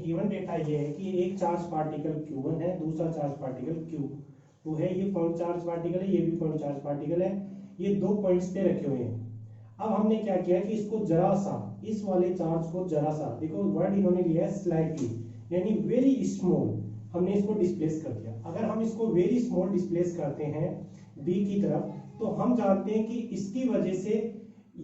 Given data ये है कि एक चार्ज पार्टिकल Q1 है, दूसरा चार्ज पार्टिकल Q2 है। ये पॉइंट चार्ज पार्टिकल है, ये भी पॉइंट चार्ज पार्टिकल है। ये 2 पॉइंट्स पे रखे हुए हैं। अब हमने क्या किया कि इसको जरा सा, इस वाले चार्ज को जरा सा, देखो वर्ड इन्होंने लिया है स्लाइटली, यानी वेरी स्मॉल, हमने इसको डिस्प्लेस कर दिया। अगर हम इसको वेरी स्मॉल डिस्प्लेस करते हैं बी की तरफ, तो हम जानते हैं कि इसकी वजह से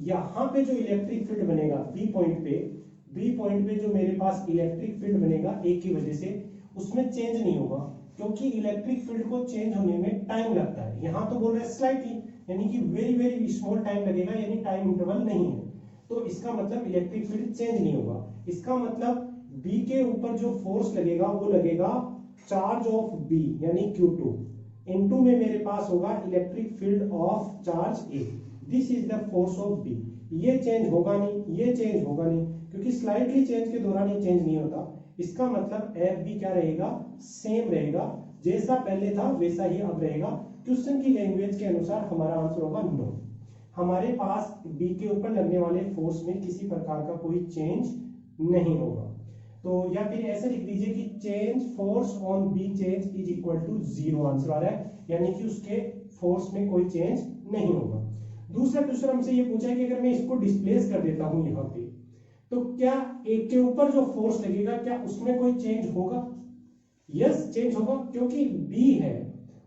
यहाँ पे जो इलेक्ट्रिक फील्ड बनेगा बी पॉइंट पे जो मेरे पास इलेक्ट्रिक फील्ड बनेगा ए की वजह से, उसमें चेंज नहीं होगा, क्योंकि इलेक्ट्रिक फील्ड को चेंज होने में टाइम लगता है। यहाँ तो बोल रहे हैं स्लाइटली, यानी कि वेरी वेरी स्मॉल टाइम लगेगा, यानी टाइम इंटरवल नहीं है। तो इसका मतलब इलेक्ट्रिक फील्ड चेंज नहीं होगा। इसका मतलब बी के ऊपर जो फोर्स लगेगा वो लगेगा चार्ज ऑफ बी यानी Q2 इनटू में मेरे पास होगा electric field of charge A. This is the force of B. ये चेंज होगा नहीं, ये चेंज होगा नहीं, क्योंकि स्लाइटली चेंज के दौरान ये चेंज नहीं होता। इसका मतलब एफ बी क्या रहेगा, सेम रहेगा, जैसा पहले था वैसा ही अब रहेगा। क्वेश्चन की लैंग्वेज के अनुसार हमारा आंसर होगा नो। हमारे पास बी के ऊपर लगने वाले फोर्स में किसी प्रकार का कोई चेंज नहीं होगा। तो या फिर ऐसे लिख दीजिए कि change force on B change is equal to 0 answer आ रहा है, यानी कि उसके फोर्स में कोई चेंज नहीं होगा। दूसरा क्वेश्चन हमसे ये पूछा है कि अगर मैं इसको डिस्प्लेस कर देता हूं यहाँ पे, तो क्या एक के ऊपर जो फोर्स लगेगा क्या उसमें कोई चेंज होगा? यस, चेंज होगा, क्योंकि बी है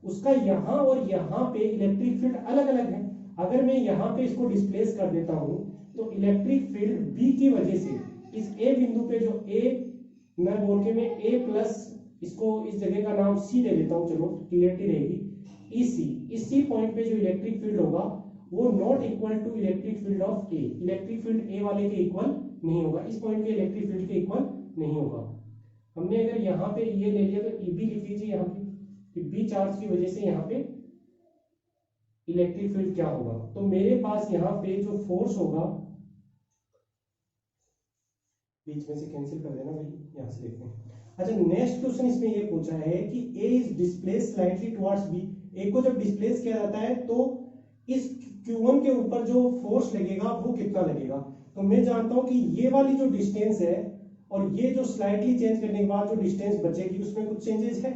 उसका यहाँ और यहाँ पे इलेक्ट्रिक फील्ड अलग अलग है। अगर मैं यहाँ पे इसको डिस्प्लेस कर देता हूं तो इलेक्ट्रिक फील्ड बी की वजह से इस ए बिंदु पे जो ए मैं बोल के मैं ए प्लस इसको इस जगह का नाम सी दे देता हूं, चलो क्लियरिटी रहेगी। इसी पॉइंट पे जो इलेक्ट्रिक फील्ड होगा वो not equal to electric field of A. Electric field A वाले के इक्वल नहीं होगा, इस पॉइंट के इलेक्ट्रिक फील्ड के इक्वल नहीं होगा। हमने अगर यहाँ पे ये ले लिया तो बी लिख लीजिए यहाँ पे, बी चार्ज की वजह से यहाँ पे इलेक्ट्रिक फील्ड क्या होगा। तो मेरे पास यहाँ पे जो फोर्स होगा, बीच में से कैंसिल कर देना भाई, यहाँ से देखते हैं। अच्छा, नेक्स्ट क्वेश्चन इसमें ये पूछा है कि A is displace slightly towards B. A को जब डिस्प्लेस किया जाता है तो इस Q1 के ऊपर जो फोर्स लगेगा वो कितना लगेगा। तो मैं जानता हूं कि ये वाली जो डिस्टेंस है और ये जो स्लाइटली चेंज करने के बाद जो डिस्टेंस बचेगी उसमें कुछ चेंजेस है।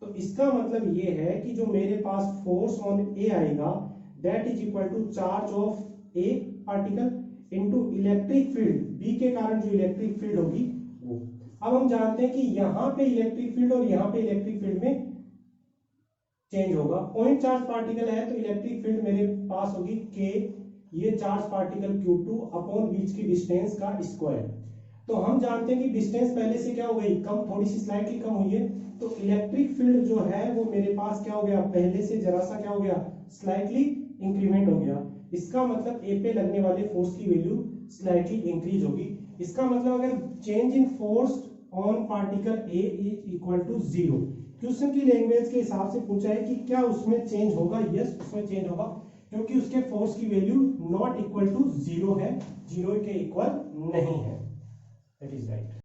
तो इसका मतलब ये है कि जो मेरे पास फोर्स ऑन ए आएगा that is equal to charge of a particle into electric field B के कारण जो इलेक्ट्रिक फील्ड होगी वो। अब हम जानते हैं कि यहाँ पे इलेक्ट्रिक फील्ड और यहाँ पे इलेक्ट्रिक फील्ड में चेंज होगा। पॉइंट चार्ज पार्टिकल है तो इलेक्ट्रिक फील्ड मेरे पास होगी के, ये चार्ज पार्टिकल Q2 अपॉन बीच की डिस्टेंस का स्क्वायर। तो हम जानते हैं कि डिस्टेंस पहले से क्या हो गई, कम, थोड़ी सी स्लाइटली कम हुई है। तो इलेक्ट्रिक फील्ड जो है वो मेरे पास क्या हो गया, पहले से जरा सा क्या हो गया, स्लाइटली इंक्रीमेंट हो गया। इसका मतलब ए पे लगने वाले फोर्स की वैल्यू स्लाइटली इंक्रीज होगी। इसका मतलब अगर change in force on particle A is equal to 0, question की लैंग्वेज के हिसाब से पूछा है कि क्या उसमें चेंज होगा। यस, उसमें चेंज होगा, क्योंकि उसके फोर्स की वैल्यू नॉट इक्वल टू 0 है, 0 के इक्वल नहीं है। That is right.